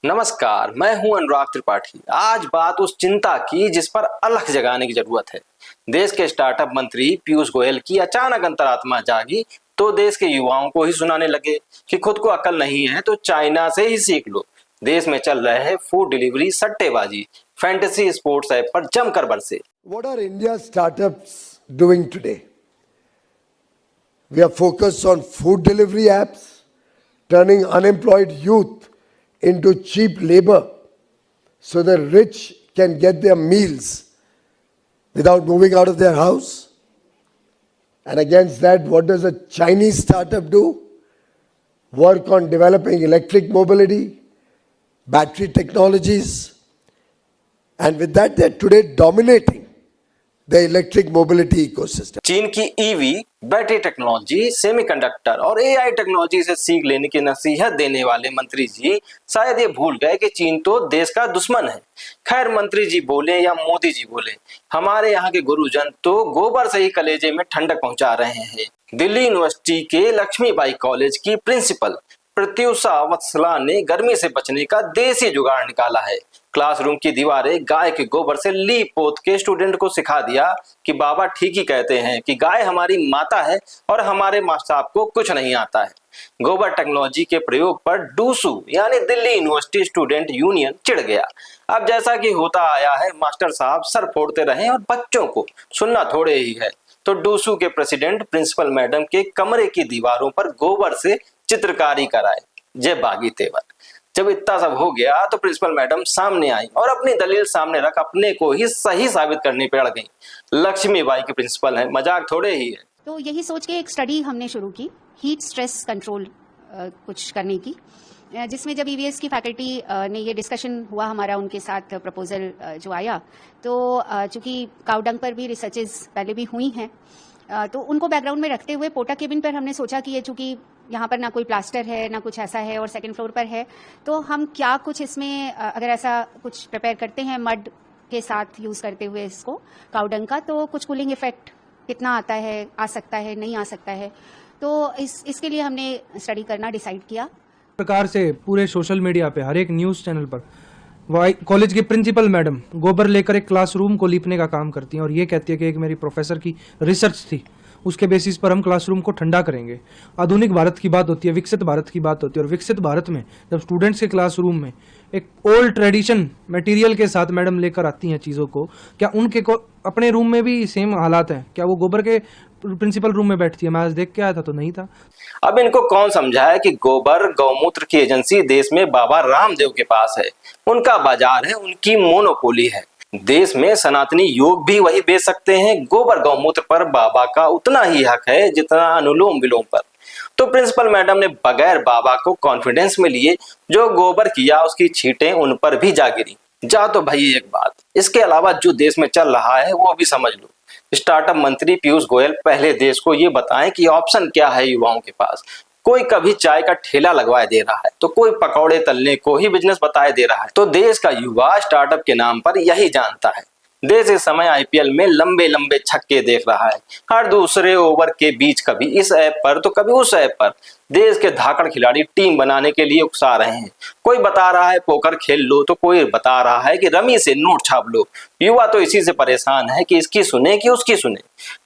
नमस्कार, मैं हूं अनुराग त्रिपाठी। आज बात उस चिंता की जिस पर अलख जगाने की जरूरत है। देश के स्टार्टअप मंत्री पीयूष गोयल की अचानक अंतरात्मा जागी तो देश के युवाओं को ही सुनाने लगे कि खुद को अकल नहीं है तो चाइना से ही सीख लो। देश में चल रहे है फूड डिलीवरी, सट्टेबाजी, फैंटेसी स्पोर्ट्स ऐप पर जमकर बरसे। What are India's startups doing today? We are focused on food delivery apps, turning unemployed youth into cheap labor so the rich can get their meals without moving out of their house. And against that, what does a Chinese startup do? Work on developing electric mobility, battery technologies, and with that, they're today dominating the electric mobility ecosystem. चीन की EV, battery technology, semiconductor और AI technology से सीख लेने की नसीहत देने वाले मंत्री जी शायद ये भूल गए कि चीन तो देश का दुश्मन है। खैर, मंत्री जी बोले या मोदी जी बोले, हमारे यहाँ के गुरुजन तो गोबर से ही कलेजे में ठंडक पहुंचा रहे हैं। दिल्ली यूनिवर्सिटी के लक्ष्मीबाई कॉलेज की प्रिंसिपल प्रत्युषा वत्सला ने गर्मी से बचने का देसी जुगाड़ निकाला है। क्लासरूम की दीवारें गाय के गोबर से लीप पोत के स्टूडेंट को सिखा दिया कि बाबा ठीक ही कहते हैं कि गाय हमारी माता है और हमारे मास्टर साहब को कुछ नहीं आता है। गोबर टेक्नोलॉजी के प्रयोग पर डूसू यानी दिल्ली यूनिवर्सिटी स्टूडेंट यूनियन चिढ़ गया। अब जैसा कि होता आया है, मास्टर साहब सर फोड़ते रहे और बच्चों को सुनना थोड़े ही है, तो डूसू के प्रेसिडेंट प्रिंसिपल मैडम के कमरे की दीवारों पर गोबर से चित्रकारी कराए। जय बागी तेवर। जब इतना सब हो गया तो प्रिंसिपल मैडम सामने आई और अपनी दलील सामने रख अपने को ही सही साबित करने पे अड़ गई। लक्ष्मीबाई के प्रिंसिपल है, मजाक थोड़े ही है। तो यही सोच के एक स्टडी हमने शुरू की हीट स्ट्रेस कंट्रोल कुछ करने की, जिसमें जब ईवीएस की फैकल्टी ने ये डिस्कशन हुआ हमारा उनके साथ प्रपोजल जो आया, तो चूंकि काउडंग पर भी रिसर्चेज पहले भी हुई हैं, तो उनको बैकग्राउंड में रखते हुए पोटा केबिन पर हमने सोचा कि ये चूंकि यहाँ पर ना कोई प्लास्टर है ना कुछ ऐसा है और सेकंड फ्लोर पर है, तो हम क्या कुछ इसमें अगर ऐसा कुछ प्रिपेयर करते हैं मड के साथ यूज करते हुए इसको काउडंग का, तो कुछ कूलिंग इफेक्ट कितना आता है, आ सकता है, नहीं आ सकता है। तो इसके लिए हमने स्टडी करना डिसाइड किया। प्रकार से पूरे सोशल मीडिया पे हर एक न्यूज़ चैनल पर कॉलेज की प्रिंसिपल मैडम गोबर लेकर एक क्लासरूम को लीपने का काम करती हैं और ये कहती है कि एक मेरी प्रोफेसर की रिसर्च थी, उसके बेसिस पर हम क्लासरूम को ठंडा करेंगे। आधुनिक भारत की बात होती है, विकसित भारत की बात होती है, और विकसित भारत में जब स्टूडेंट्स के क्लासरूम में एक ओल्ड ट्रेडिशन मटेरियल के साथ मैडम लेकर आती हैं चीज़ों को, क्या उनके को अपने रूम में भी सेम हालात हैं? क्या वो गोबर के प्रिंसिपल रूम में बैठती है? मैं आज देख के आया था तो नहीं था। अब इनको कौन समझाए कि गोबर गौमूत्र की एजेंसी देश में बाबा रामदेव के पास है, उनका बाजार है, उनकी मोनोपोली है। देश में सनातनी योग भी वही बेच सकते हैं। गोबर गौमूत्र पर बाबा का उतना ही हक है जितना अनुलोम विलोम पर। तो प्रिंसिपल मैडम ने बगैर बाबा को कॉन्फिडेंस में लिए जो गोबर किया उसकी छींटें उन पर भी जा गिरी। जा तो भाई एक बात, इसके अलावा जो देश में चल रहा है वो भी समझ लो। स्टार्टअप मंत्री पीयूष गोयल पहले देश को ये बताएं कि ऑप्शन क्या है युवाओं के पास। कोई कभी चाय का ठेला लगवा दे रहा है तो कोई पकौड़े तलने को ही बिजनेस बताए दे रहा है। तो देश का युवा स्टार्टअप के नाम पर यही जानता है। देश इस समय आईपीएल में लंबे लंबे छक्के देख रहा है। हर दूसरे ओवर के बीच कभी इस ऐप पर तो कभी उस ऐप पर देश के धाकड़ खिलाड़ी टीम बनाने के लिए उकसा रहे हैं। कोई बता रहा है पोकर खेल लो तो कोई बता रहा है कि रमी से नोट छाप लो। युवा तो इसी से परेशान है कि इसकी सुने कि उसकी सुने।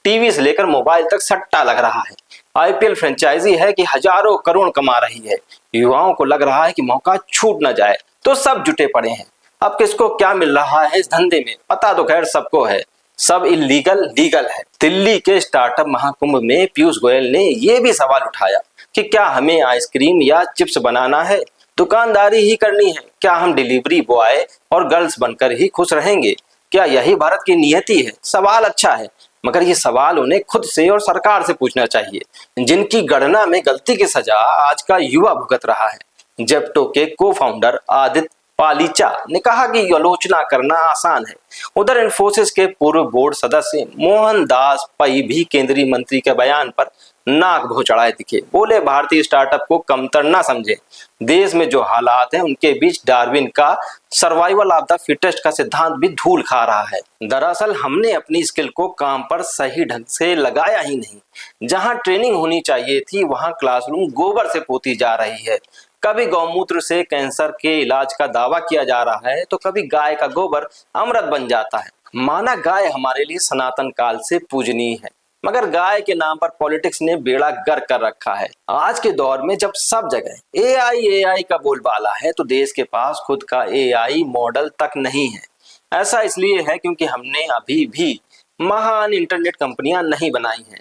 टीवी से लेकर मोबाइल तक सट्टा लग रहा है। आईपीएल फ्रेंचाइजी है कि हजारों करोड़ कमा रही है। युवाओं को लग रहा है कि मौका छूट न जाए तो सब जुटे पड़े हैं। अब किसको क्या मिल रहा है इस धंधे में पता तो खैर सबको है, सब इलीगल लीगल है। दिल्ली के स्टार्टअप महाकुंभ में पीयूष गोयल ने यह भी सवाल उठाया कि क्या हमें आइसक्रीम या चिप्स बनाना है, दुकानदारी ही करनी है? क्या हम डिलीवरी बॉय और गर्ल्स बनकर ही खुश रहेंगे? क्या यही भारत की नियति है? सवाल अच्छा है, मगर ये सवाल उन्हें खुद से और सरकार से पूछना चाहिए, जिनकी गणना में गलती की सजा आज का युवा भुगत रहा है। जेप्टो के को फाउंडर आदित्य पालीचा ने कहा कि आलोचना करना आसान है। उधर इन्फोसिस के पूर्व बोर्ड सदस्य मोहन दास पई भी केंद्रीय मंत्री के बयान पर नाक भौ चढ़ाए दिखे। बोले भारतीय स्टार्टअप को कमतर ना समझे। देश में जो हालात हैं उनके बीच डार्विन का सर्वाइवल ऑफ द फिटेस्ट का सिद्धांत भी धूल खा रहा है। दरअसल हमने अपनी स्किल को काम पर सही ढंग से लगाया ही नहीं। जहां ट्रेनिंग होनी चाहिए थी वहां क्लासरूम गोबर से पोती जा रही है। कभी गौमूत्र से कैंसर के इलाज का दावा किया जा रहा है तो कभी गाय का गोबर अमृत बन जाता है। माना गाय हमारे लिए सनातन काल से पूजनीय है, मगर गाय के नाम पर पॉलिटिक्स ने बेड़ा गर्क कर रखा है। आज के दौर में जब सब जगह एआई का बोलबाला है तो देश के पास खुद का एआई मॉडल तक नहीं है। ऐसा इसलिए है क्योंकि हमने अभी भी महान इंटरनेट कंपनियां नहीं बनाई हैं।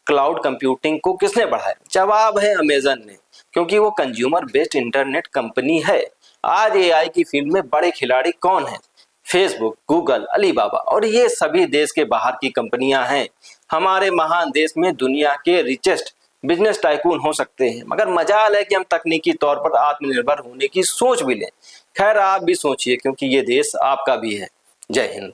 क्लाउड कंप्यूटिंग को किसने बढ़ाया? जवाब है अमेजन ने, क्योंकि वो कंज्यूमर बेस्ड इंटरनेट कंपनी है। आज एआई की फील्ड में बड़े खिलाड़ी कौन हैं? फेसबुक, गूगल, अलीबाबा और ये सभी देश के बाहर की कंपनियां हैं। हमारे महान देश में दुनिया के रिचेस्ट बिजनेस टाइकून हो सकते हैं, मगर मजाल है कि हम तकनीकी तौर पर आत्मनिर्भर होने की सोच भी लें। खैर, आप भी सोचिए, क्योंकि ये देश आपका भी है। जय हिंद।